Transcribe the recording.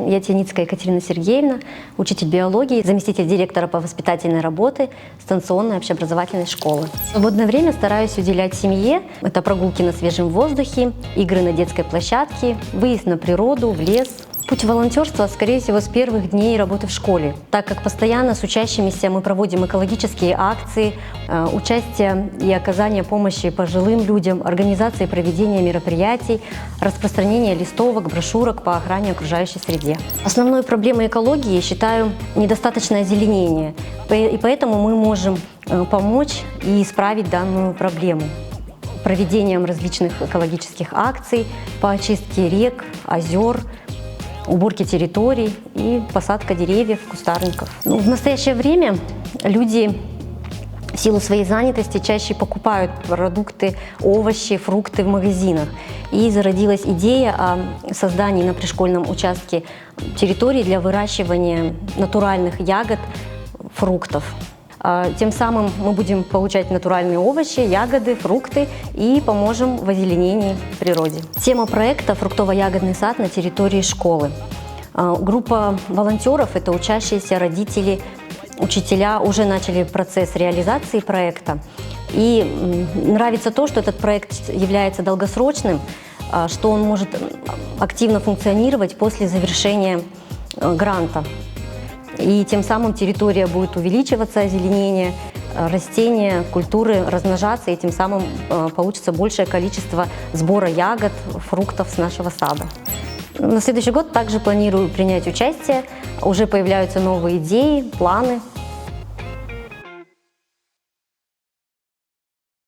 Я Тяницкая Екатерина Сергеевна, учитель биологии, заместитель директора по воспитательной работе станционной общеобразовательной школы. В свободное время стараюсь уделять семье. Это прогулки на свежем воздухе, игры на детской площадке, выезд на природу, в лес. Путь волонтерства, скорее всего, с первых дней работы в школе, так как постоянно с учащимися мы проводим экологические акции, участие и оказание помощи пожилым людям, организации проведения мероприятий, распространение листовок, брошюрок по охране окружающей среде. Основной проблемой экологии считаю недостаточное озеленение, и поэтому мы можем помочь и исправить данную проблему проведением различных экологических акций по очистке рек, озер, уборки территорий и посадка деревьев, кустарников. В настоящее время люди в силу своей занятости чаще покупают продукты, овощи, фрукты в магазинах. И зародилась идея о создании на пришкольном участке территории для выращивания натуральных ягод, фруктов. Тем самым мы будем получать натуральные овощи, ягоды, фрукты и поможем в озеленении природе. Тема проекта «Фруктово-ягодный сад на территории школы». Группа волонтеров – это учащиеся, родители, учителя уже начали процесс реализации проекта. И нравится то, что этот проект является долгосрочным, что он может активно функционировать после завершения гранта. И тем самым территория будет увеличиваться, озеленение, растения, культуры размножаться, и тем самым получится большее количество сбора ягод, фруктов с нашего сада. На следующий год также планирую принять участие, уже появляются новые идеи, планы.